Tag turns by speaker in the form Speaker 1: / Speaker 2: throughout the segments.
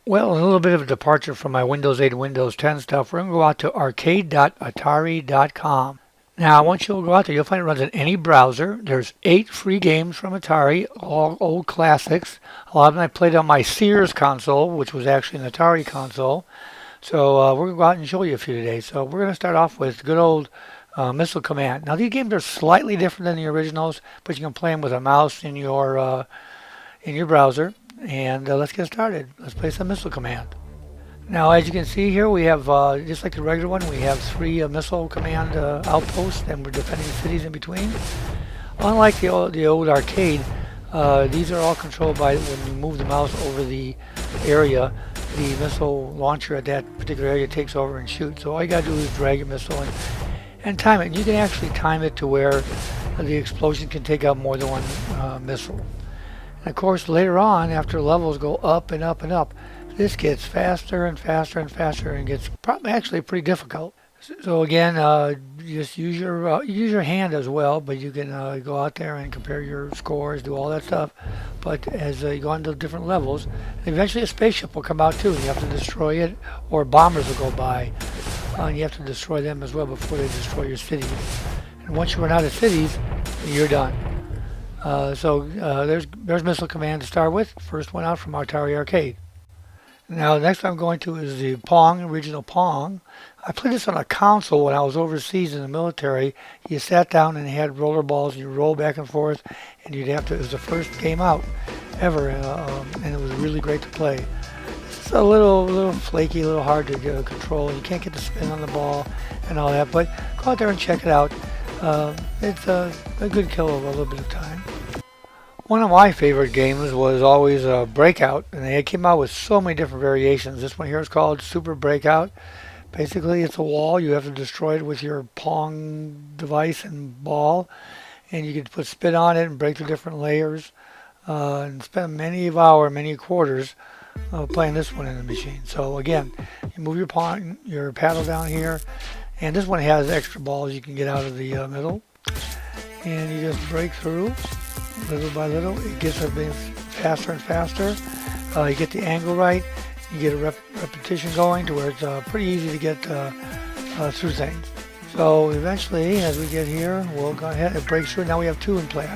Speaker 1: Well, a little bit of a departure from my Windows 8 and Windows 10 stuff. We're going to go out to arcade.atari.com. Now, once you go out there, you'll find it runs in any browser. There's 8 free games from Atari, all old classics. A lot of them I played on my Sears console, which was actually an Atari console. So we're going to go out and show you a few today. So we're going to start off with good old Missile Command. Now, these games are slightly different than the originals, but you can play them with a mouse in your browser. And let's get started. Let's play some Missile Command. Now, as you can see here, we have, just like the regular one, we have 3 Missile Command outposts, and we're defending cities in between. Unlike the old arcade, these are all controlled by when you move the mouse over the area, the missile launcher at that particular area takes over and shoots. So all you gotta do is drag your missile and time it. And you can actually time it to where the explosion can take out more than one missile. And of course, later on, after levels go up and up and up, this gets faster and faster and faster and gets probably actually pretty difficult. So again, just use your hand as well, but you can go out there and compare your scores, do all that stuff. But as you go on to different levels, eventually a spaceship will come out too, and you have to destroy it, or bombers will go by, and you have to destroy them as well before they destroy your cities. And once you run out of cities, you're done. There's Missile Command to start with. First one out from Atari Arcade. Now, the next one I'm going to is the Pong, original Pong. I played this on a console when I was overseas in the military. You sat down and had roller balls, and you roll back and forth, and you'd have to. It was the first game out ever, and it was really great to play. It's a little flaky, a little hard to control. You can't get the spin on the ball and all that, but go out there and check it out. It's a good kill of a little bit of time. One of my favorite games was always Breakout, and they came out with so many different variations. This one here is called Super Breakout. Basically, it's a wall. You have to destroy it with your Pong device and ball, and you can put spin on it and break the different layers, and spend many quarters playing this one in the machine. So again, you move your paddle down here, and this one has extra balls you can get out of the middle, and you just break through. Little by little, it gets a bit faster and faster. You get the angle right, you get a repetition going to where it's pretty easy to get through things. So eventually, as we get here, we'll go ahead and break through. Now we have 2 in play.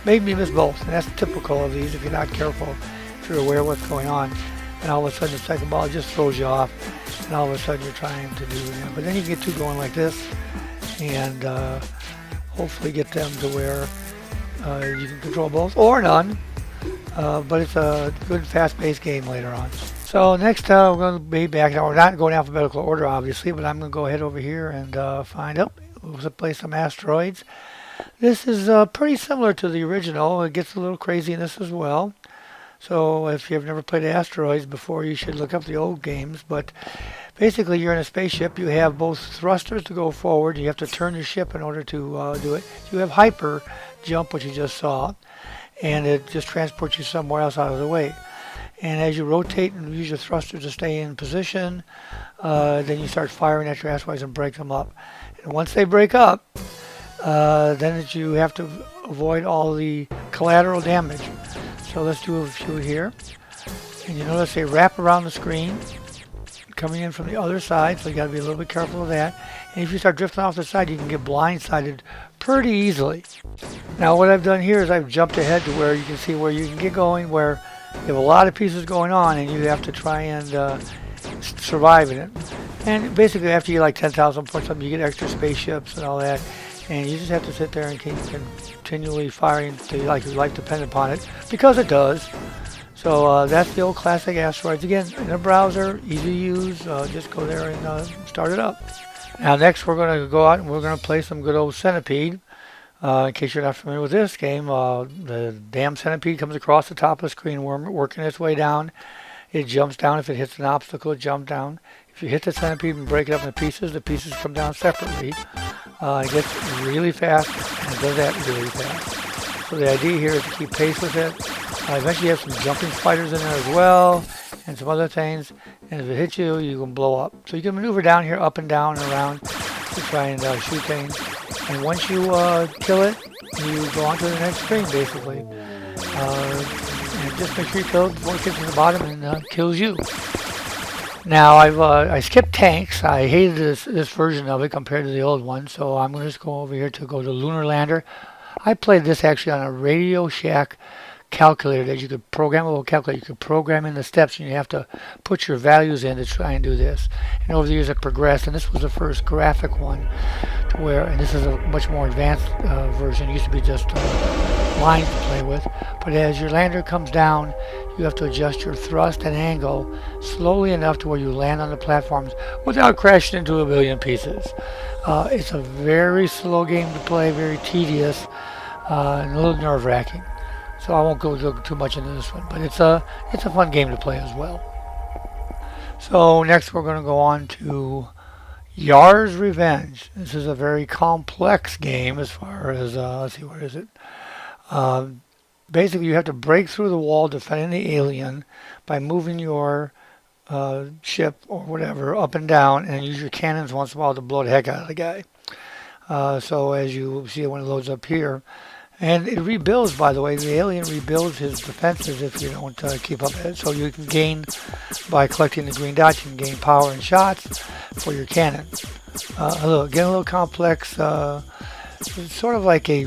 Speaker 1: Made me miss both, and that's typical of these if you're not careful, if you're aware of what's going on. And all of a sudden, the second ball just throws you off, and all of a sudden you're trying to do that. But then you get 2 going like this, and hopefully get them to where you can control both or none, but it's a good fast-paced game later on. So next we're going to be back. Now we're not going alphabetical order obviously, but I'm going to go ahead over here and find out. We'll play some asteroids. This is pretty similar to the original. It gets a little crazy in this as well. So if you've never played asteroids before, you should look up the old games. But basically, you're in a spaceship. You have both thrusters to go forward. You have to turn your ship in order to do it. You have hyper jump, which you just saw, and it just transports you somewhere else out of the way. And as you rotate and use your thrusters to stay in position, then you start firing at your asteroids and break them up. And once they break up, then you have to avoid all the collateral damage. So let's do a few here. And you notice they wrap around the screen, coming in from the other side, so you got to be a little bit careful of that. And if you start drifting off the side, you can get blindsided pretty easily. Now what I've done here is I've jumped ahead to where you can see where you can get going, where you have a lot of pieces going on and you have to try and survive in it. And basically after you get like 10,000 points up, you get extra spaceships and all that, and you just have to sit there and keep continually firing until your life depends upon it, because it does. So that's the old classic asteroids. Again, in a browser, easy to use. Just go there and start it up. Now next we're going to go out and we're going to play some good old Centipede. In case you're not familiar with this game, the damn Centipede comes across the top of the screen, working its way down. It jumps down. If it hits an obstacle, it jumps down. If you hit the Centipede and break it up into pieces, the pieces come down separately. It gets really fast and it does that really fast. So the idea here is to keep pace with it. Eventually you have some jumping spiders in there as well, and some other things. And if it hits you, you can blow up. So you can maneuver down here, up and down and around to try and shoot things. And once you kill it, you go on to the next screen, basically. And just make sure you kill it before it gets to the bottom and kills you. Now I skipped tanks. I hated this version of it compared to the old one, so I'm going to just go over here to go to Lunar Lander. I played this actually on a Radio Shack calculator that you could programmable calculator. You could program in the steps, and you have to put your values in to try and do this. And over the years it progressed, and this was the first graphic one to where, and this is a much more advanced version. It used to be just lines to play with, but as your lander comes down, you have to adjust your thrust and angle slowly enough to where you land on the platforms without crashing into a billion pieces. It's a very slow game to play, very tedious, and a little nerve-wracking. So I won't go too much into this one, but it's a fun game to play as well. So next we're going to go on to Yar's Revenge. This is a very complex game as far as let's see, where is it? Basically, you have to break through the wall defending the alien by moving your ship or whatever up and down, and use your cannons once in a while to blow the heck out of the guy. So as you see when it loads up here, and it rebuilds, by the way, the alien rebuilds his defenses if you don't keep up with it. So you can gain, by collecting the green dots, you can gain power and shots for your cannon. Getting a little complex, it's sort of like a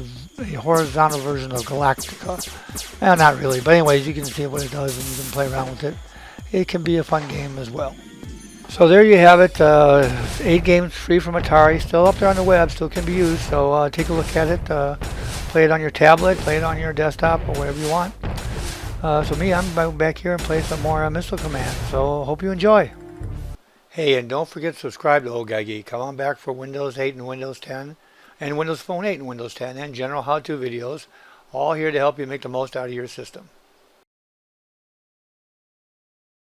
Speaker 1: horizontal version of Galactica. Well, not really, but anyways, you can see what it does and you can play around with it. It can be a fun game as well. So there you have it, 8 games free from Atari, still up there on the web, still can be used, so take a look at it, play it on your tablet, play it on your desktop, or whatever you want. So me, I'm back here and play some more Missile Command, so hope you enjoy. Hey, and don't forget to subscribe to Old Guy Geek. Come on back for Windows 8 and Windows 10, and Windows Phone 8 and Windows 10, and general how-to videos, all here to help you make the most out of your system.